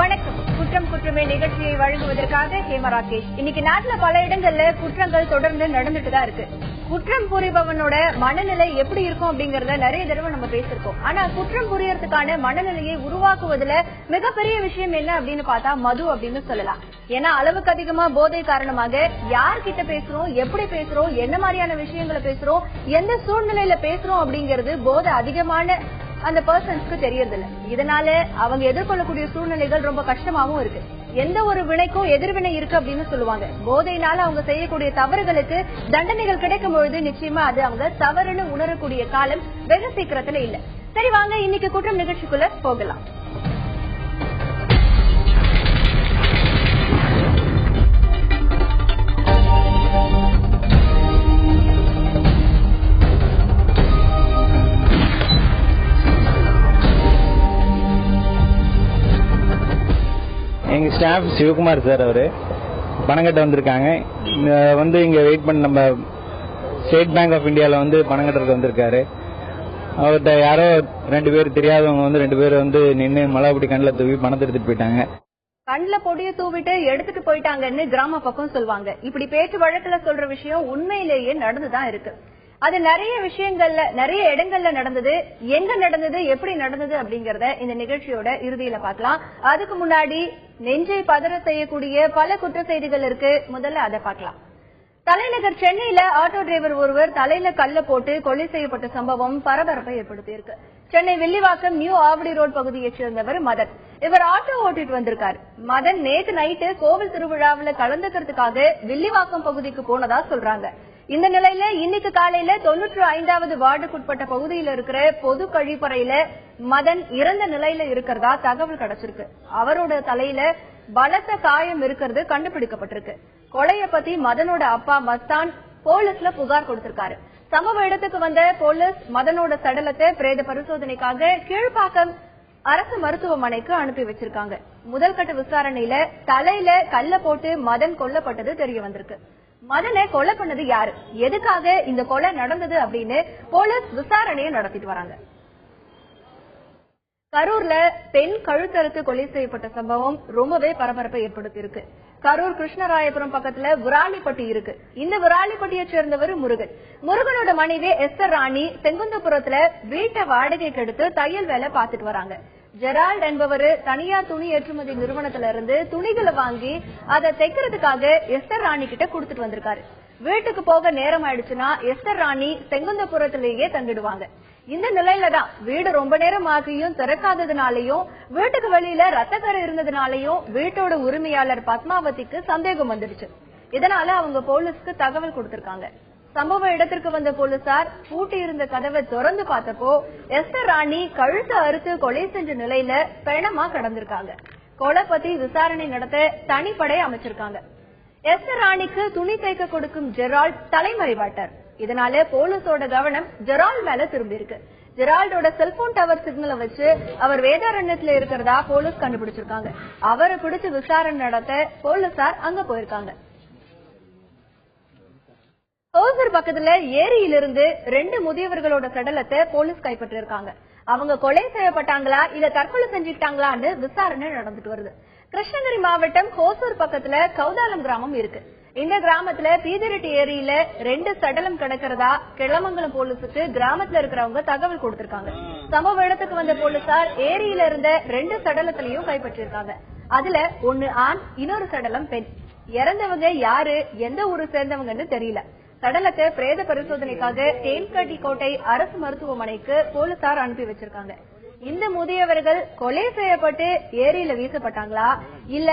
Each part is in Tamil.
வணக்கம். குற்றம் குற்றமே நிகழ்ச்சியை வழங்குவதற்காக ஹேமா ராகேஷ். இன்னைக்கு நாட்டுல பல இடங்கள்ல குற்றங்கள் தொடர்ந்து நடந்துட்டு தான் இருக்கு. குற்றம் புரிபவனோட மனநிலை எப்படி இருக்கும் அப்படிங்கறத நிறைய தடவை நம்ம பேசிருக்கோம். ஆனா குற்றம் புரியறதுக்கான மனநிலையை உருவாக்குவதுல மிகப்பெரிய விஷயம் என்ன அப்படின்னு பார்த்தா மது அப்படின்னு சொல்லலாம். ஏன்னா அளவுக்கு அதிகமா போதை காரணமாக யார்கிட்ட பேசுறோம், எப்படி பேசுறோம், என்ன மாதிரியான விஷயங்களை பேசுறோம், எந்த சூழ்நிலையில பேசுறோம் அப்படிங்கறது போதை அதிகமான அந்த பர்சன்ஸ்க்கு தெரியறது இல்ல. இதனால அவங்க எதிர்கொள்ளக்கூடிய சூழ்நிலைகள் ரொம்ப கஷ்டமாவும் இருக்கு. எந்த ஒரு வினைக்கும் எதிர்வினை இருக்கு அப்படின்னு சொல்லுவாங்க. போதையினால அவங்க செய்யக்கூடிய தவறுகளுக்கு தண்டனைகள் கிடைக்கும் பொழுது நிச்சயமா அது அவங்க தவறுன்னு உணரக்கூடிய காலம் வெகு சீக்கிரத்துல இல்ல. சரி, வாங்க இன்னைக்கு குற்றம் நிகழ்ச்சிக்குள்ள போகலாம். எங்க ஸ்டாஃப் சிவகுமார் சார், அவரு பணம் கட்ட வந்திருக்காங்க. இங்க வெயிட் பண்ண நம்ம ஸ்டேட் பேங்க் ஆஃப் இந்தியால பணம் கட்டுறதுக்கு வந்திருக்காரு. அவர்கிட்ட யாரோ ரெண்டு பேர் தெரியாதவங்க ரெண்டு பேர் நின்று மலைப்படி கண்ணில் தூவி பணத்தை எடுத்துட்டு போயிட்டாங்க. கண்ணுல பொடிய தூவிட்டு எடுத்துட்டு போயிட்டாங்கன்னு கிராம பக்கம் சொல்லுவாங்க. இப்படி பேச்சு வழக்குல சொல்ற விஷயம் உண்மையிலேயே நடந்துதான் இருக்கு. அது நிறைய விஷயங்கள்ல நிறைய இடங்கள்ல நடந்தது. எங்க நடந்தது, எப்படி நடந்தது அப்படிங்கறத இந்த நிகழ்ச்சியோட இறுதியில பார்க்கலாம். அதுக்கு முன்னாடி நெஞ்சை பதற செய்யக்கூடிய பல குற்ற செய்திகள் இருக்கு. முதல்ல அதை பார்க்கலாம். தலைநகர் சென்னையில ஆட்டோ டிரைவர் ஒருவர் தலையில கல்ல போட்டு கொலை செய்யப்பட்ட சம்பவம் பரபரப்பை ஏற்படுத்தியிருக்கு. சென்னை வில்லிவாக்கம் நியூ ஆவடி ரோட் பகுதியைச் சேர்ந்தவர் மதன். இவர் ஆட்டோ ஓட்டிட்டு வந்திருக்காரு. மதன் நேற்று நைட்டு கோவில் திருவிழாவில கலந்துக்கிறதுக்காக வில்லிவாக்கம் பகுதிக்கு போனதா சொல்றாங்க. இந்த நிலையில இன்னைக்கு காலையில 95வது வார்டுக்குட்பட்ட பகுதியில் இருக்கிற பொது கழிப்பறையில மதன் இறந்த நிலையில இருக்கிறதா தகவல் கிடைச்சிருக்கு. அவரோட தலையில பலத்த காயம் இருக்கிறது கண்டுபிடிக்கப்பட்டிருக்கு. கொலைய பத்தி மதனோட அப்பா மஸ்தான் போலீஸ்ல புகார் கொடுத்திருக்காரு. சம்பவ இடத்துக்கு வந்த போலீஸ் மதனோட சடலத்தை பிரேத பரிசோதனைக்காக கீழ்ப்பாக்கம் அரசு மருத்துவமனைக்கு அனுப்பி வச்சிருக்காங்க. முதல் கட்ட விசாரணையில தலையில கல்ல போட்டு மதன் கொல்லப்பட்டது தெரிய வந்திருக்கு. மதனை கொலை பண்ணது யாரு, எதுக்காக இந்த கொலை நடந்தது அப்படின்னு போலீஸ் விசாரணையை நடத்திட்டு வராங்க. கரூர்ல பெண் கழுத்தறுத்து கொலை செய்யப்பட்ட சம்பவம் ரொம்பவே பரபரப்பை ஏற்படுத்தி இருக்கு. கரூர் கிருஷ்ணராயபுரம் பக்கத்துல விராலிப்பட்டி இருக்கு. இந்த விராலிப்பட்டியை சேர்ந்தவர் முருகன். முருகனோட மனைவி எஸ்தர் ராணி செங்குந்தபுரத்துல வீட்டை வாடகைக்கு எடுத்து தையல் வேலை பாத்துட்டு வராங்க. ஜெரால்ட் என்பவர் தனியார் துணி ஏற்றுமதி நிறுவனத்துல இருந்து துணிகளை வாங்கி அதை தைக்கிறதுக்காக எஸ்தர் ராணி கிட்ட கொடுத்துட்டு வந்திருக்காரு. வீட்டுக்கு போக நேரம் ஆயிடுச்சுன்னா எஸ்தர் ராணி செங்குந்தபுரத்திலேயே தங்கிடுவாங்க. இந்த நிலையில தான் வீடு ரொம்ப நேரம் ஆகியும் திறக்காததுனாலையும் வீட்டுக்கு வெளியில ரத்தக்கரை இருந்ததுனாலையும் வீட்டோட உரிமையாளர் பத்மாவதிக்கு சந்தேகம் வந்துடுச்சு. இதனால அவங்க போலீஸ்க்கு தகவல் கொடுத்திருக்காங்க. சம்பவ இடத்திற்கு வந்த போலீசார் பூட்டி இருந்த கதவை திறந்து பார்த்தப்போ எஸ்தர் ராணி கழுத்து அறுத்து கொலை செஞ்ச நிலையில பிணமா கடந்திருக்காங்க. கொலை பத்தி விசாரணை நடத்த தனிப்படை அமைச்சிருக்காங்க. எஸ்தர் ராணிக்கு துணி தைக்க கொடுக்கும் ஜெரால்ட் தலைமறைவாட்டார். இதனால போலீஸோட கவனம் ஜெரால்ட் மேல திரும்பி இருக்கு. ஜெரால்டோட செல்போன் டவர் சிக்னலை வச்சு அவர் வேதாரண்யத்துல இருக்கிறதா போலீஸ் கண்டுபிடிச்சிருக்காங்க. அவரை பிடிச்சு விசாரணை நடத்த போலீசார் அங்க போயிருக்காங்க. ஓசூர் பக்கத்துல ஏரியிலிருந்து 2 முதியவர்களோட சடலத்தை போலீஸ் கைப்பற்றிருக்காங்க. அவங்க கொலை செய்யப்பட்டாங்களா இல்ல தற்கொலை செஞ்சுட்டாங்களான்னு விசாரணை நடந்துட்டு வருது. கிருஷ்ணகிரி மாவட்டம் ஓசூர் பக்கத்துல கௌதாலம் கிராமம் இருக்கு. இந்த கிராமத்துல பீதிரெட்டி ஏரியில 2 சடலம் கிடக்கிறதா கிளமங்கலம் போலீஸுக்கு கிராமத்துல இருக்கிறவங்க தகவல் கொடுத்திருக்காங்க. சம்பவ இடத்துக்கு வந்த போலீசார் ஏரியில இருந்த 2 சடலத்திலையும் கைப்பற்றிருக்காங்க. அதுல ஒன்னு ஆண், இன்னொரு சடலம் பெண். இறந்தவங்க யாரு, எந்த ஊரு சேர்ந்தவங்கன்னு தெரியல. சடலத்தை பிரேத பரிசோதனைக்காக தேன்கட்டி கோட்டை அரசு மருத்துவமனைக்கு போலீசார் அனுப்பி வச்சிருக்காங்க. இந்த முதியவர்கள் கொலை செய்யப்பட்டு ஏரியில வீசப்பட்டாங்களா இல்ல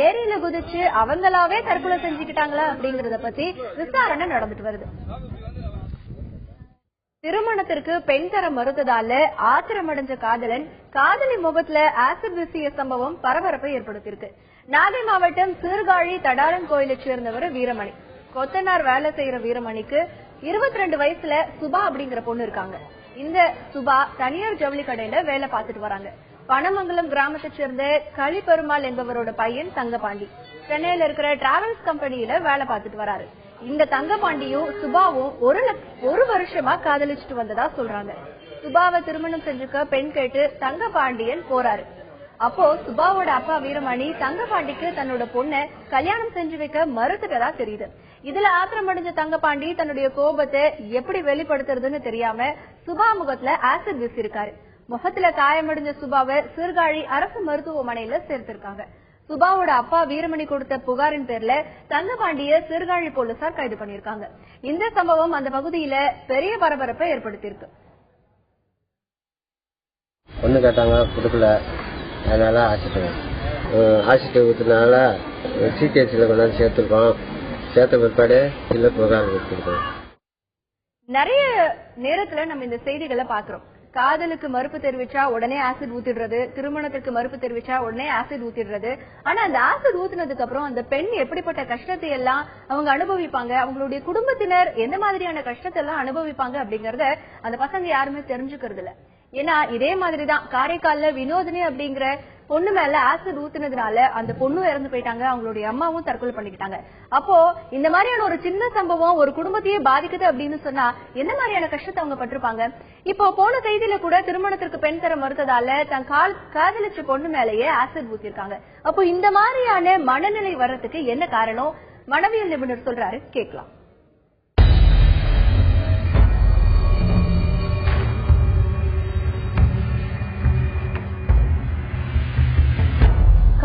ஏரியில குதிச்சு அவங்களாவே தற்கொலை செஞ்சுக்கிட்டாங்களா அப்படிங்கறத பத்தி விசாரணை நடந்துட்டு வருது. திருமணத்திற்கு பெண் தர மறுத்ததால ஆத்திரமடைஞ்ச காதலன் காதலி முகத்துல ஆசிட் வீசிய சம்பவம் பரபரப்பை ஏற்படுத்தியிருக்கு. நாகை மாவட்டம் சீர்காழி தடாரம் கோயிலை சேர்ந்தவர் வீரமணி. கொத்தனார் வேலை செய்யற வீரமணிக்கு 22 வயசுல சுபா அப்படிங்கிற பொண்ணு இருக்காங்க. இந்த சுபா தனியார் ஜவுளி கடையில வேலை பார்த்துட்டு வராங்க. பனமங்கலம் கிராமத்தை சேர்ந்த களிப்பெருமாள் என்பவரோட பையன் தங்கபாண்டி சென்னையில இருக்கிற டிராவல்ஸ் கம்பெனியில வேலை பார்த்துட்டு வராரு. இந்த தங்கபாண்டியும் சுபாவும் ஒரு வருஷமா காதலிச்சுட்டு வந்ததா சொல்றாங்க. சுபாவை திருமணம் செஞ்சுக்க பெண் கேட்டு தங்கபாண்டியன் போறாரு. அப்போ சுபாவோட அப்பா வீரமணி தங்கபாண்டிக்கு தன்னோட பொண்ணை கல்யாணம் செஞ்சு வைக்க மறுத்துட்டதா தெரியுது. இதுல ஆத்திரமடைஞ்ச தங்கபாண்டி தன்னுடைய கோபத்தை எப்படி வெளிப்படுத்துறதுன்னு தெரியாம சுபா முகத்துல ஆசிட் வீசிருக்காரு. முகத்துல காயமடைஞ்ச சுபாவை சீர்காழி அரசு மருத்துவமனையில சேர்த்திருக்காங்க. சுபாவோட அப்பா வீரமணி கொடுத்த புகாரின் பேர்ல தங்கபாண்டிய சீர்காழி போலீசார் கைது பண்ணிருக்காங்க. இந்த சம்பவம் அந்த பகுதியில பெரிய பரபரப்பை ஏற்படுத்தியிருக்கு. ஒண்ணு கேட்டாங்க கொடுக்கல, அதனால ஆசிட்டு ஊத்துனால சிடிஎஸ்ல கொண்டாந்து சேர்த்துருக்கோம். சேர்த்த பிற்பாடு இல்ல புகார் கொடுத்துருக்கோம். நிறைய நேரத்துல நம்ம இந்த செய்திகளை பாக்குறோம். காதலுக்கு மறுப்பு தெரிவிச்சா உடனே ஆசிட் ஊத்திடுறது, திருமணத்துக்கு மறுப்பு தெரிவிச்சா உடனே ஆசிட் ஊத்திடுறது. ஆனா அந்த ஆசிட் ஊத்தினதுக்கு அப்புறம் அந்த பெண் எப்படிப்பட்ட கஷ்டத்தை எல்லாம் அவங்க அனுபவிப்பாங்க, அவங்களுடைய குடும்பத்தினர் எந்த மாதிரியான கஷ்டத்தை எல்லாம் அனுபவிப்பாங்க அப்படிங்கறத அந்த பசங்க யாருமே தெரிஞ்சுக்கிறது இல்ல. ஏன்னா இதே மாதிரிதான் காரைக்கால்ல வினோதினி அப்படிங்கிற பொண்ணு மேல ஆசிட் ஊத்தினதுனால அந்த பொண்ணு இறந்து போயிட்டாங்க, அவங்களுடைய அம்மாவும் தற்கொலை பண்ணிக்கிட்டாங்க. அப்போ இந்த மாதிரியான ஒரு சின்ன சம்பவம் ஒரு குடும்பத்தையே பாதிக்குது அப்படின்னு சொன்னா என்ன மாதிரியான கஷ்டத்தை அவங்க பட்டிருப்பாங்க. இப்போ போன செய்தியில கூட திருமணத்திற்கு பெண் தர மறுத்ததால தன் காதலிச்ச பொண்ணு மேலேயே ஆசிட் ஊத்திருக்காங்க. அப்போ இந்த மாதிரியான மனநிலை வர்றதுக்கு என்ன காரணம், மனவியல் நிபுணர் சொல்றாரு, கேட்கலாம்.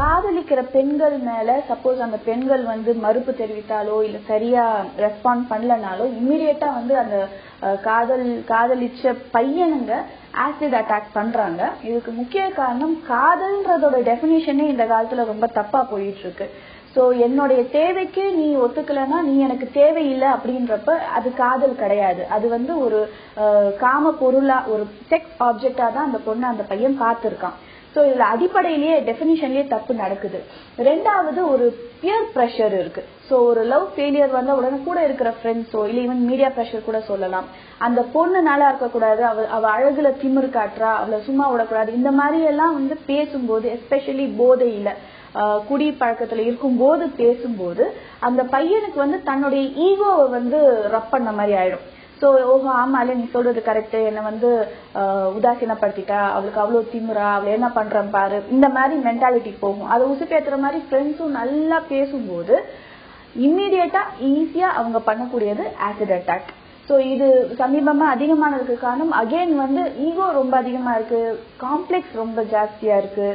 காதலிக்கிற பெண்கள் மேல சப்போஸ் அந்த பெண்கள் மறுப்பு தெரிவித்தாலோ இல்ல சரியா ரெஸ்பாண்ட் பண்ணலனாலோ இம்மிடியேட்டா அந்த காதலிச்ச பையனுங்க ஆசிட் அட்டாக் பண்றாங்க. இதுக்கு முக்கிய காரணம் காதல்ன்றதோட டெபினிஷனே இந்த காலத்துல ரொம்ப தப்பா போயிட்டு இருக்கு. சோ என்னுடைய தேவைக்கு நீ ஒத்துக்கலன்னா நீ எனக்கு தேவையில்லை அப்படின்றப்ப அது காதல் கிடையாது. அது ஒரு காம பொருளா ஒரு செக்ஸ் ஆப்ஜெக்டா தான் அந்த பொண்ணு அந்த பையன் பார்த்திருக்கான். சோ இதுல அடிப்படையிலேயே டெபினிஷன்லயே தப்பு நடக்குது. ரெண்டாவது ஒரு பியர் பிரஷர் இருக்கு. சோ ஒரு லவ் ஃபெயிலியர் வந்தா உடனே கூட இருக்கிற ஃப்ரெண்ட்ஸோ இல்ல ஈவன் மீடியா பிரஷர் கூட சொல்லலாம். அந்த பொண்ணு நல்லா இருக்கக்கூடாது, அவ அழகுல திமிரு காட்டுறா, அவளை சும்மா விடக்கூடாது, இந்த மாதிரி எல்லாம் பேசும்போது எஸ்பெஷலி போதையில குடி பழக்கத்துல இருக்கும் போது பேசும்போது அந்த பையனுக்கு தன்னுடைய ஈகோவை ரப் பண்ண மாதிரி ஆயிடும். சோ ஓஹோ ஆமால நீ சொல்றது கரெக்ட், என்ன உதாசீனப்படுத்திட்டா, அவளுக்கு அவ்வளவு திமுறா, அவளை என்ன பண்றேன் பாரு, இந்த மாதிரி மென்டாலிட்டி போகும். அதை உசுப்பேத்துற மாதிரி ஃப்ரெண்ட்ஸும் நல்லா பேசும்போது இம்மீடியட்டா ஈஸியா அவங்க பண்ணக்கூடியது ஆசிட் அட்டாக். சோ இது சமீபமா அதிகமானதுக்கு காரணம் அகைன் ஈகோ ரொம்ப அதிகமா இருக்கு, காம்ப்ளெக்ஸ் ரொம்ப ஜாஸ்தியா இருக்கு.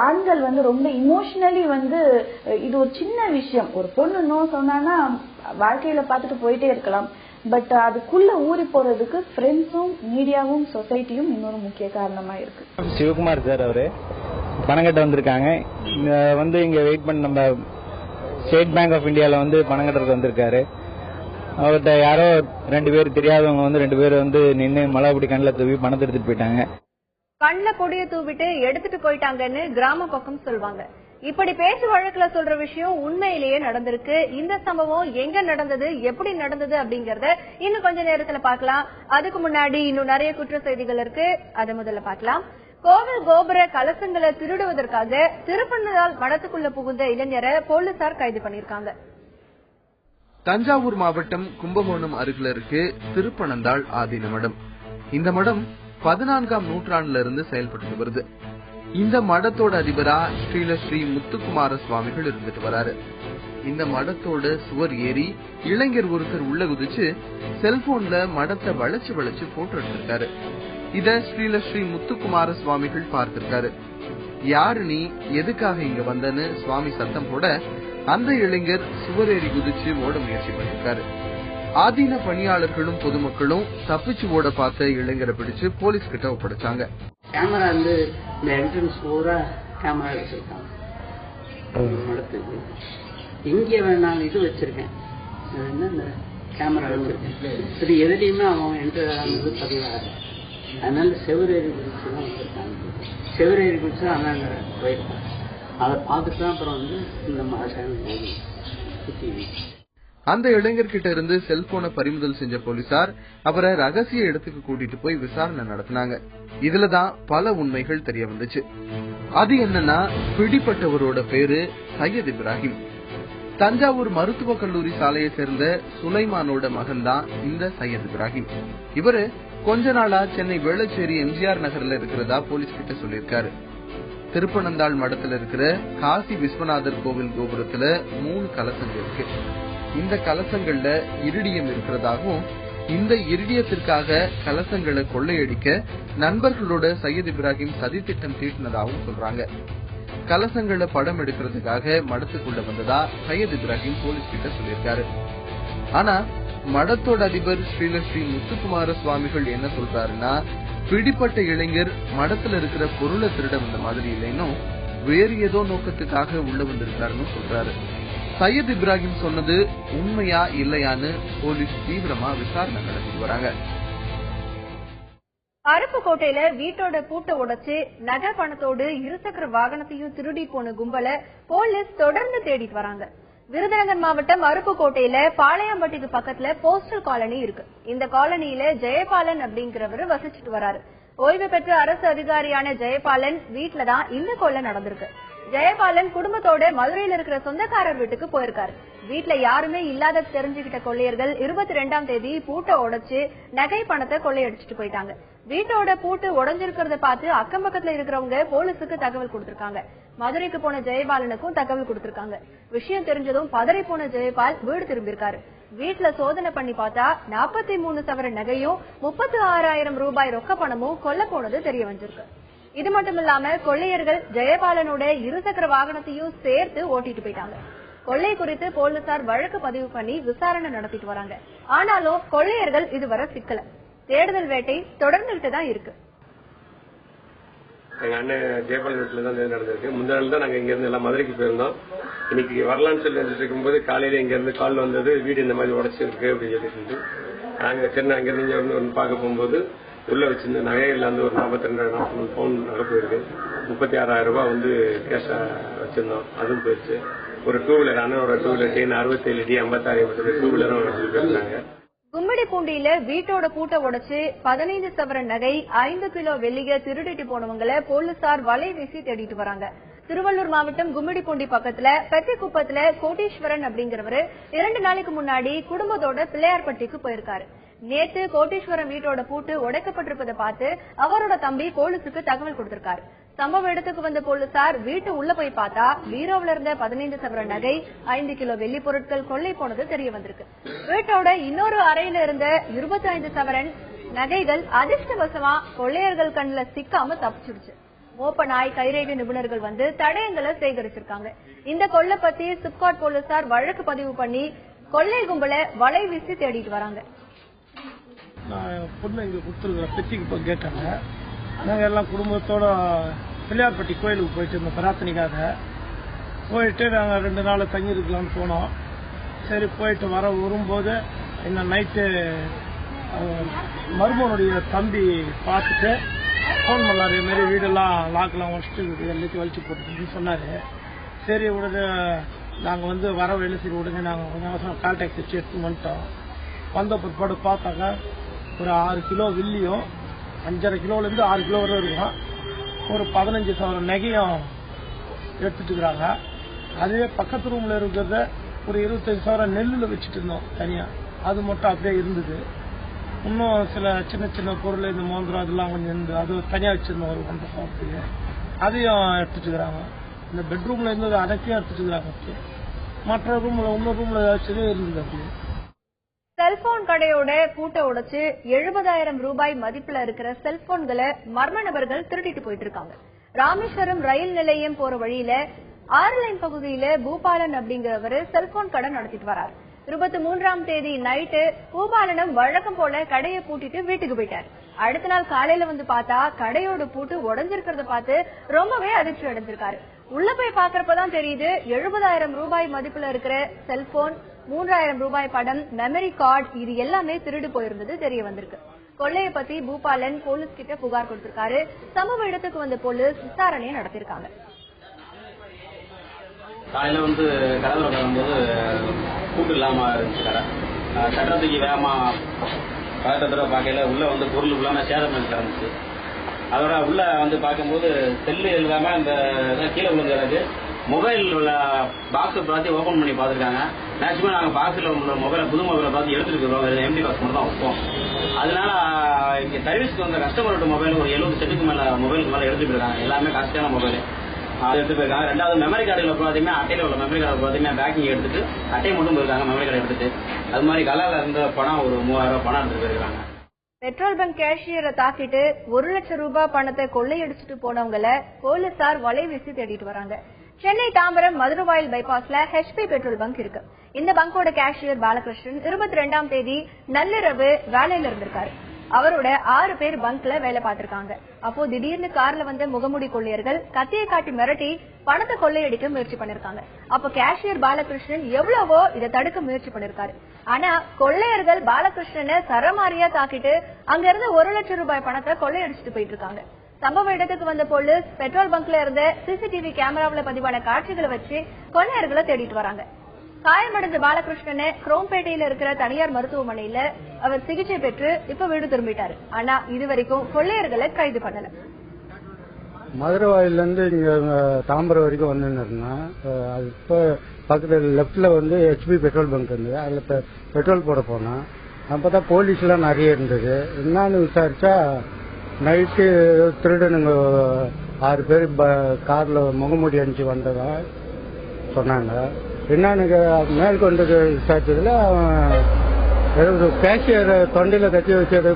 ஆண்கள் ரொம்ப இமோஷனலி இது ஒரு சின்ன விஷயம், ஒரு பொண்ணு நோ சொன்னா வாழ்க்கையில பாத்துட்டு போயிட்டே இருக்கலாம். பட் அதுக்குள்ள ஊறி போறதுக்கு ஃப்ரெண்ட்ஸும் மீடியாவும் சொசைட்டியும் இன்னொரு முக்கிய காரணமா இருக்கு. சிவகுமார் சார் அவரு பணம் கட்ட வந்திருக்காங்க. இங்க வெயிட் பண்ண நம்ம ஸ்டேட் பேங்க் ஆஃப் இந்தியால பணம் கட்டுறதுக்கு வந்திருக்காரு. அவர்கிட்ட யாரோ 2 பேர் தெரியாதவங்க 2 பேர் நின்று மழை அப்படி கண்ணில் தூவி பணத்தை எடுத்துட்டு போயிட்டாங்க. கண்ணில் கொடிய தூவிட்டு எடுத்துட்டு போயிட்டாங்கன்னு கிராம பக்கம் சொல்லுவாங்க. இப்படி பேச்சு வழக்குல சொல்ற விஷயம் உண்மையிலேயே நடந்திருக்கு. இந்த சம்பவம் எங்க நடந்தது, எப்படி நடந்தது அப்படிங்கறத இன்னும் கொஞ்ச நேரத்துல பாக்கலாம். அதுக்கு முன்னாடி இன்னும் நிறைய குற்ற செய்திகள் இருக்கு, அதை முதல்ல பாக்கலாம். கோவில் கோபுர கலசங்களை திருடுவதற்காக திருப்பனந்தாள் மடத்துக்குள்ள புகுந்த இளைஞரை போலீசார் கைது பண்ணிருக்காங்க. தஞ்சாவூர் மாவட்டம் கும்பகோணம் அருகில இருக்கு திருப்பனந்தாள் ஆதீன மடம். இந்த மடம் 14ஆம் நூற்றாண்டுல இருந்து செயல்பட்டு வருது. இந்த மடத்தோட அதிபரா ஸ்ரீ முத்துக்குமார சுவாமிகள் இருந்துட்டு வராரு. இந்த மடத்தோட சுவர் ஏறி இளைஞர் ஒருத்தர் உள்ள குதிச்சு செல்போன்ல மடத்தை வளைச்சு வளைச்சு போட்டோ எடுத்திருக்காரு. இத ஸ்ரீ முத்துக்குமார சுவாமிகள் பார்த்திருக்காரு. யாரு நீ, எதுக்காக இங்க வந்தன்னு சுவாமி சத்தம் போட அந்த இளைஞர் சுவர் ஏறி குதிச்சு ஓட முயற்சி பண்ணிருக்காரு. ஆதீன பணியாளர்களும் பொதுமக்களும் தப்பிச்சு ஓட பார்த்த இளைஞரை பிடிச்சு போலீஸ் கிட்ட ஒப்படைச்சாங்க. கேமரா இந்த என்ட்ரன்ஸ் பூரா கேமரா வச்சிருக்காங்க. மடத்துக்கு எங்க வேணாலும் இது வச்சிருக்கேன், இந்த கேமரா வச்சிருக்கேன். சரி எதுலையுமே அவன் என்டர் ஆனது பதிவாக, அதனால செவரேறி குடிச்சு தான் வச்சிருக்காங்க. செவரேறி குடிச்சு அண்ணாங்க போயிருக்காங்க. அதை பார்த்துட்டு தான் அப்புறம் இந்த மாதிரி அந்த இளைஞர்கிட்ட இருந்து செல்போனை பறிமுதல் செஞ்ச போலீசார் அவரை ரகசிய இடத்துக்கு கூட்டிட்டு போய் விசாரணை நடத்தினாங்க. இதுலதான் பல உண்மைகள் தெரிய வந்துச்சு. அது என்னன்னா, பிடிப்பட்டவரோட பேரு சையத் இப்ராஹிம். தஞ்சாவூர் மருத்துவக் கல்லூரி சாலையை சேர்ந்த சுலைமானோட மகன் தான் இந்த சையத் இப்ராஹிம். இவரு கொஞ்ச நாளா சென்னை வேளச்சேரி எம்ஜிஆர் நகர்ல இருக்கிறதா போலீஸ் கிட்ட சொல்லியிருக்காரு. திருப்பனந்தாள் மடத்துல இருக்கிற காசி விஸ்வநாதர் கோவில் கோபுரத்துல 3 கலசங்கள் இருக்கு. இந்த கலசங்கள்ல இரிடியம் இருக்கிறதாகவும் இந்த இரிடியத்திற்காக கலசங்களை கொள்ளையடிக்க நண்பர்களோட சையத் இப்ராஹிம் சதி திட்டம் தீட்டினதாகவும் சொல்றாங்க. கலசங்களை படம் எடுக்கிறதுக்காக மடத்துக்குள்ள வந்ததா சையத் இப்ராஹிம் போலீஸ் கிட்ட சொல்லியிருக்காரு. ஆனா மடத்தோட அதிபர் ஸ்ரீலஸ்ரீ முத்துக்குமார சுவாமிகள் என்ன சொல்றாருன்னா, பிடிப்பட்ட இளைஞர் மடத்துல இருக்கிற பொருளை திருட வந்த மாதிரி இல்லைன்னும் வேறு ஏதோ நோக்கத்துக்காக உள்ள வந்திருக்காருன்னு சொல்றாரு. சையத் இப்ராஹிம் சொன்னது உண்மையா இல்லையான்னு போலீஸ் தீவிரமா விசாரணை நடத்திட்டு வராங்க. அருப்புக்கோட்டையில வீட்டோட பூட்டை உடைச்சு நகை பணத்தோடு இருசக்கர வாகனத்தையும் திருடி போன கும்பலை போலீஸ் தொடர்ந்து தேடிட்டு வராங்க. விருதுநகர் மாவட்டம் அருப்புக்கோட்டையில பாளையம்பட்டிக்கு பக்கத்துல போஸ்டல் காலனி இருக்கு. இந்த காலனியில ஜெயபாலன் அப்படிங்கிறவரு வசிச்சுட்டு வராரு. ஓய்வு பெற்ற அரசு அதிகாரியான ஜெயபாலன் வீட்டுலதான் இந்த கொலை நடந்திருக்கு. ஜெயபாலன் குடும்பத்தோட மதுரையில இருக்கிற சொந்தக்காரர் வீட்டுக்கு போயிருக்காரு. வீட்டுல யாருமே இல்லாத தெரிஞ்சுக்கிட்ட கொள்ளையர்கள் 22ஆம் தேதி பூட்டை உடைச்சு நகை பணத்தை கொள்ளையடிச்சிட்டு போயிட்டாங்க. வீட்டோட பூட்டு உடைஞ்சிருக்கிறத பார்த்து அக்கம் பக்கத்துல இருக்கிறவங்க போலீஸுக்கு தகவல் கொடுத்திருக்காங்க. மதுரைக்கு போன ஜெயபாலனுக்கும் தகவல் கொடுத்திருக்காங்க. விஷயம் தெரிஞ்சதும் பதறி போன ஜெயபால் வீடு திரும்பியிருக்காரு. வீட்டுல சோதனை பண்ணி பார்த்தா 43 சவரன் நகையும் 36,000 ரூபாய் ரொக்க பணமும் கொல்ல போனது தெரிய வந்திருக்கு. இது மட்டும் இல்லாம கொள்ளையர்கள் ஜெயபாலனோட இருசக்கர வாகனத்தையும் சேர்த்து ஓட்டிட்டு போயிட்டாங்க. கொள்ளை குறித்து போலீசார் வழக்கு பதிவு பண்ணி விசாரணை நடத்திட்டு வராங்க. ஆனாலும் கொள்ளையர்கள் இதுவரை சிக்கல. தேடுதல் வேட்டை தொடர்ந்துகிட்டு தான் இருக்கு. எங்க அண்ணன் ஜெயபாலன் வீட்டுல தான் நடந்திருக்கு. முந்தின நாள் தான் நாங்க இங்க இருந்து எல்லாம் மதுரைக்கு போயிருந்தோம். இன்னைக்கு வரலான்னு சொல்லி வந்துட்டு இருக்கும்போது காலையில இங்க இருந்து கால் வந்தது, வீடு இந்த மாதிரி உடைச்சிருக்கு அப்படின்னு சொல்லிட்டு நாங்க சரி அங்க இருந்து பார்க்க போகும்போது உள்ள வச்சிருந்த நகைகள்ல வந்து ஒரு 42,000 பவுன் நகை போயிருக்கு. 36,000 ரூபாய் வந்து கேஷா வச்சிருந்தோம், அதுவும் போயிடுச்சு. ஒரு 2 வீலர் அண்ணனோட 2 வீலர் செயின் 67 டி 56 2 வீலரும் வச்சிருக்காங்க. கும்மிடிப்பூண்டியில வீட்டோட பூட்டை உடைச்சு 15 சவரன் நகை 5 கிலோ வெள்ளிய திருடிட்டு போனவங்களை போலீசார் வலை வீசி தேடிட்டு வராங்க. திருவள்ளூர் மாவட்டம் கும்மிடிப்பூண்டி பக்கத்துல பெத்திக்குப்பத்துல கோட்டீஸ்வரன் அப்படிங்கிறவரு 2 நாளைக்கு முன்னாடி குடும்பத்தோட பிள்ளையார்பட்டிக்கு போயிருக்காரு. நேத்து கோட்டீஸ்வரன் வீட்டோட பூட்டு உடைக்கப்பட்டிருப்பதை பார்த்து அவரோட தம்பி போலீசுக்கு தகவல் கொடுத்திருக்காரு. சம்பவ இடத்துக்கு வந்த போலீசார் வீட்டு உள்ள போய் பார்த்தா பீரோவில இருந்த 15 சவரன் நகை 5 கிலோ வெள்ளி பொருட்கள் கொள்ளை போனது தெரிய வந்திருக்கு. வீட்டோட இன்னொரு அறையில இருந்த 25 சவரன் நகைகள் அதிர்ஷ்டவசமா கொள்ளையர்கள் கண்ணுல சிக்காம தப்பிச்சிடுச்சு. மோப்ப நாய் கைரேகை நிபுணர்கள் வந்து தடயங்களை சேகரிச்சிருக்காங்க. இந்த கொள்ளை பத்தி சிப்காட் போலீசார் வழக்கு பதிவு பண்ணி கொள்ளை கும்பலை வலை வீசி தேடிட்டு வராங்க. பொண்ணு இங்க கொடுத்துருக்குற பெத்திக்கு கேட்டாங்க. நாங்கள் எல்லாம் குடும்பத்தோட பிள்ளையார்பட்டி கோயிலுக்கு போயிட்டு இருந்தோம் பிரார்த்தனைக்காக. போயிட்டு நாங்கள் 2 நாள் தங்கியிருக்கலாம்னு போனோம். சரி போயிட்டு வரும்போது இந்த நைட்டு மருமனுடைய தம்பி பார்த்துட்டு ஃபோன் பண்ணாரு. இதுமாரி வீடெல்லாம் லாக்கெல்லாம் வச்சுட்டு எல்லாத்தையும் வலிச்சு போட்டுன்னு சொன்னார். சரி உடனே நாங்கள் வந்து வர வேலை சரி உடனே நாங்கள் கொஞ்சம் அவசரம் கால் டாக்ஸி வச்சு எடுத்து வந்துட்டோம். வந்த பிற்பாடு பார்த்தாங்க ஒரு 6 கிலோ வெள்ளியும் 5.5 கிலோலேருந்து 6 கிலோ வரை இருக்கும். ஒரு 15 சவரன் நகையும் எடுத்துட்டு இருக்கிறாங்க. அதுவே பக்கத்து ரூம்ல இருக்கிறத ஒரு 25 சவரன் நெல்லில் வச்சுட்டு இருந்தோம் தனியா, அது மட்டும் அப்படியே இருந்தது. இன்னும் சில சின்ன சின்ன பொருள் இந்த மோந்திரம் அதெல்லாம் கொஞ்சம் இருந்து அது தனியாக வச்சிருந்தோம் ஒரு 1.5 சவரத்துக்கு, அதையும் எடுத்துட்டு இருக்கிறாங்க. இந்த பெட்ரூம்ல இருந்தது அனைத்தையும் எடுத்துட்டு இருக்கிறாங்க. மற்ற ரூம்ல இன்னொரு ரூம்ல ஏதாச்சும் இருந்தது. அப்படியே செல்போன் கடையோட பூட்டை உடைச்சு 70,000 ரூபாய் மதிப்புல இருக்கிற செல்போன்களை மர்ம நபர்கள் திருடிட்டு போயிட்டு இருக்காங்க. ராமேஸ்வரம் ரயில் நிலையம் போற வழியில 6 லைன் பகுதியில பூபாலன் அப்படிங்கிறவரு செல்போன் கடை நடத்திட்டு வராரு. 23ஆம் தேதி நைட்டு பூபாலனும் வழக்கம் போல கடையை பூட்டிட்டு வீட்டுக்கு போயிட்டாரு. அடுத்த நாள் காலையில வந்து பார்த்தா கடையோட பூட்டு உடைஞ்சிருக்கிறத பார்த்து ரொம்பவே அதிர்ச்சி அடைஞ்சிருக்காரு. உள்ள போய் பாக்குறப்பதான் தெரியுது 70,000 ரூபாய் மதிப்புல இருக்கிற செல்போன், 3,000 ரூபாய் படம், மெமரி கார்டு இது எல்லாமே திருடு போயிருந்தது தெரிய வந்திருக்கு. கொள்ளைய பத்தி பூபாலன் போலீஸ் கிட்ட புகார் கொடுத்திருக்காரு. சம்பவ இடத்துக்கு வந்த போலீஸ் விசாரணையை நடத்திருக்காங்க. காலையில வந்து கடல் வரும்போது கூட்டு இல்லாம இருந்துச்சு கடை. சட்டத்துக்கு வேகமா பதட்டத்துல பார்க்கல உள்ள வந்து பொருள் இல்லாம சேதம் இருந்துச்சு. அதோட உள்ள வந்து பார்க்கும்போது செல்லு இல்லாம அந்த கீழே விழுந்து கிடக்கு. மொபைல் பாக்ஸ் பார்த்து ஓபன் பண்ணி பார்த்துருக்காங்க. மேக்சிமம் நாங்கள் பாக்ஸில் உள்ள மொபைலை புது மொபைலை பார்த்து எடுத்துட்டு இருக்கோம். எம்டி பாக்ஸ் மட்டும் தான் வைப்போம். அதனால இங்கே சர்வீஸ்க்கு வந்த கஸ்டமரோட மொபைல் ஒரு 70 செட்டுக்கு மேல மொபைலுக்கு மேலே எடுத்துட்டு இருக்காங்க. எல்லாமே காஸ்ட்லியான மொபைல். அதை எடுத்து போயிருக்காங்க. ரெண்டாவது மெமரி கார்டுல பாத்தீங்கன்னா அட்டையில உள்ள மெமரி கார்டு பாத்தீங்கன்னா பேக்கிங் எடுத்துட்டு அட்டையை மட்டும் போயிருக்காங்க மெமரி கார்டு எடுத்துட்டு. அது மாதிரி கலால இருந்த பணம் ஒரு 3000 பணம் எடுத்துட்டு போயிருக்காங்க. பெட்ரோல் பங்க் கேஷியரை தாக்கிட்டு 1 லட்சம் ரூபாய் பணத்தை கொள்ளையடிச்சிட்டு போனவங்களை போலீசார் வலை வீசி தேடிட்டு வராங்க. சென்னை தாம்பரம் மதுரவாயில் பைபாஸ்ல ஹெச்பி பெட்ரோல் பங்க் இருக்கு. இந்த பங்கோட கேஷியர் பாலகிருஷ்ணன் 22ஆம் தேதி நள்ளிரவு வேலையில இருந்திருக்காரு. அவரோட 6 பேர் பங்க்ல வேலை பார்த்திருக்காங்க. அப்போ திடீர்னு கார்ல வந்த முகமூடி கொள்ளையர்கள் கத்தியை காட்டி மிரட்டி பணத்தை கொள்ளையடிக்க முயற்சி பண்ணிருக்காங்க. அப்ப கேஷியர் பாலகிருஷ்ணன் எவ்வளவோ இதை தடுக்க முயற்சி பண்ணிருக்காரு. ஆனா கொள்ளையர்கள் பாலகிருஷ்ணனை சரமாரியா தாக்கிட்டு அங்க இருந்து 1 லட்சம் ரூபாய் பணத்தை கொள்ளையடிச்சிட்டு போயிட்டு இருக்காங்க. சம்பவ இடத்துக்கு வந்த போலீஸ் பெட்ரோல் பங்க்ல இருந்த சிசிடிவி கேமராவில பதிவான காட்சிகளை வச்சு கொள்ளையர்களை தேடிட்டு வராங்க. காயமடைந்த பாலகிருஷ்ணனை குரோம்பேட்டையில இருக்கிற தனியார் மருத்துவமனையில அவர் சிகிச்சை பெற்று இப்ப வீடு திரும்பிட்டாரு. ஆனா இதுவரைக்கும் கொள்ளையர்களை கைது பண்ணல. மதுரவாயில இருந்து இங்க தாம்பரம் வரைக்கும் வந்துருந்தேன். அது இப்ப பக்கத்துல லெப்ட்ல வந்து ஹெச்பி பெட்ரோல் பங்க் இருந்தது. அதுல பெட்ரோல் போட போனேன். அப்பதான் போலீஸ் எல்லாம் நிறைய இருந்தது. என்னன்னு விசாரிச்சா நைட்டு திருடனுங்க 6 பேர் கார்ல முகமூடி அணிச்சு வந்ததா சொன்னாங்க. என்னன்னு மேல் கொண்டு விசாரிச்சதுல கேஷியர் தொண்டையில கட்டி வச்சது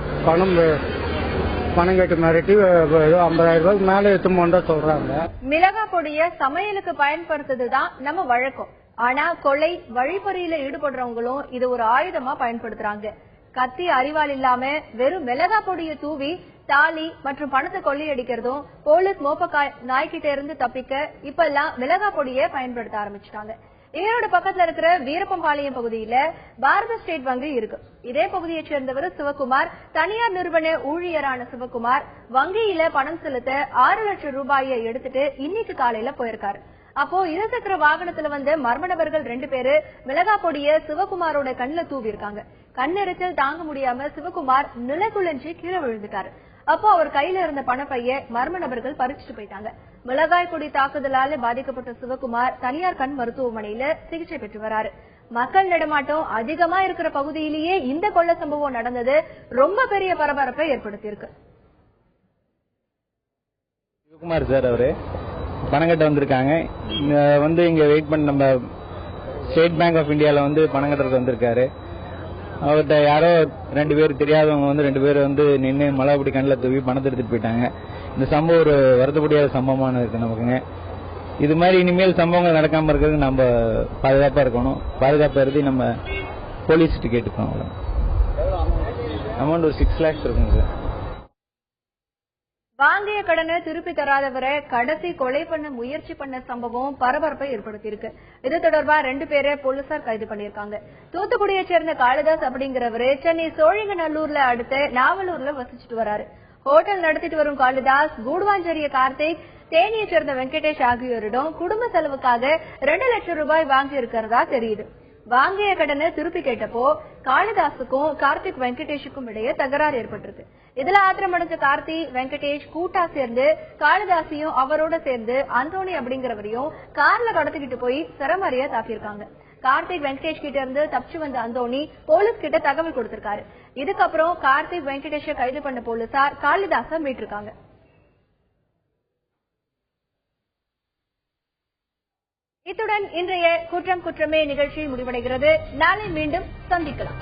பணம் கட்டி மிரட்டி 50,000 ரூபாய்க்கு மேல எத்துமோண்டா சொல்றாங்க. மிளகா பொடிய சமையலுக்கு பயன்படுத்துறதுதான் நம்ம வழக்கம். ஆனா கொலை வழிப்பறியில ஈடுபடுறவங்களும் இது ஒரு ஆயுதமா பயன்படுத்துறாங்க. கத்தி அறிவால் இல்லாம வெறும் மிளகா பொடிய தூவி தாலி மற்றும் பணத்தை கொள்ளையடிக்கிறதும் போலீஸ் மோப்ப நாய்கிட்ட இருந்து தப்பிக்க இப்ப எல்லாம் மிளகா பொடியை பயன்படுத்த ஆரம்பிச்சிட்டாங்க. ஈரோடு பக்கத்துல இருக்கிற வீரப்பம்பாளையம் பகுதியில பாரத ஸ்டேட் வங்கி இருக்கு. இதே பகுதியை சேர்ந்தவர் சிவகுமார். தனியார் நிறுவன ஊழியரான சிவகுமார் வங்கியில பணம் செலுத்த 6 லட்சம் ரூபாயை எடுத்துட்டு இன்னைக்கு காலையில போயிருக்காரு. அப்போ இருசக்கர வாகனத்துல வந்த மர்ம நபர்கள் 2 பேரு மிளகா பொடிய சிவகுமாரோட கண்ணுல தூவி இருக்காங்க. கண்ணெரிச்சல் தாங்க முடியாம சிவகுமார் நிலைக்குழஞ்சி கீழே விழுந்துட்டாரு. அப்போ அவர் கையில இருந்த பணப்பைய மர்ம நபர்கள் பறிச்சுட்டு போயிட்டாங்க. மிளகாய் பொடி தாக்குதலால பாதிக்கப்பட்ட சிவகுமார் தனியார் கண் மருத்துவமனையில சிகிச்சை பெற்று வராரு. மக்கள் நடமாட்டம் அதிகமா இருக்கிற பகுதியிலேயே இந்த கொள்ள சம்பவம் நடந்தது ரொம்ப பெரிய பரபரப்பை ஏற்படுத்தியிருக்கு. சிவகுமார் சார் அவரு பணம் கட்ட வந்திருக்காங்க. வந்து இங்க வெயிட் பண்ண நம்ம ஸ்டேட் பேங்க் ஆஃப் இந்தியால வந்து பணம் கட்டுறதுக்கு வந்திருக்காரு. அவர்கிட்ட யாரோ 2 பேர் தெரியாதவங்க வந்து 2 பேர் வந்து நின்று மலைப்படி கண்ணில் தூவி பணத்தை எடுத்துட்டு போயிட்டாங்க. இந்த சம்பவம் ஒரு வருத்தப்படியாத சம்பவமான இருக்கு நமக்குங்க. இது மாதிரி இனிமேல் சம்பவங்கள் நடக்காம இருக்கிறதுக்கு நம்ம பாதுகாப்பா இருக்கணும். பாதுகாப்பா எழுதி நம்ம போலீஸ்ட்டு கேட்டுக்கணும். அமௌண்ட் ஒரு 6 lakhs இருக்குங்க சார். வாங்கிய கடனை திருப்பி தராதவரை கடைசி கொலை பண்ண முயற்சி பண்ண சம்பவம் பரபரப்பை ஏற்படுத்தியிருக்கு. இது தொடர்பா 2 பேரை போலீசார் கைது பண்ணிருக்காங்க. தூத்துக்குடியை சேர்ந்த காளிதாஸ் அப்படிங்கிறவரு சென்னை சோழிங்கநல்லூர்ல அடுத்த நாவலூர்ல வசிச்சுட்டு வராரு. ஹோட்டல் நடத்திட்டு வரும் காளிதாஸ் கூடுவாஞ்சேரிய கார்த்திக், தேனியை சேர்ந்த வெங்கடேஷ் ஆகியோரிடம் குடும்ப செலவுக்காக 2 லட்சம் ரூபாய் வாங்கி இருக்கிறதா தெரியுது. வாங்கிய கடனை திருப்பி கேட்டப்போ காளிதாஸுக்கும் கார்த்திக் வெங்கடேஷுக்கும் இடையே தகராறு ஏற்பட்டிருக்கு. இதுல ஆத்திரமடைஞ்ச கார்த்திக் வெங்கடேஷ் கூட்டா சேர்ந்து காளிதாஸையும் அவரோட சேர்ந்து அந்தோணி அப்படிங்கிறவரையும் கார்ல கடத்திக்கிட்டு போய் சரமாரியா தாக்கியிருக்காங்க. கார்த்திக் வெங்கடேஷ் கிட்ட இருந்து தப்பிச்சு வந்த அந்தோணி போலீஸ் கிட்ட தகவல் கொடுத்திருக்காரு. இதுக்கப்புறம் கார்த்திக் வெங்கடேஷ கைது பண்ண போலீசார் காளிதாஸ மீட்டிருக்காங்க. இத்துடன் இன்றைய குற்றம் குற்றமே நிகழ்ச்சி முடிவடைகிறது. நாளை மீண்டும் சந்திக்கலாம்.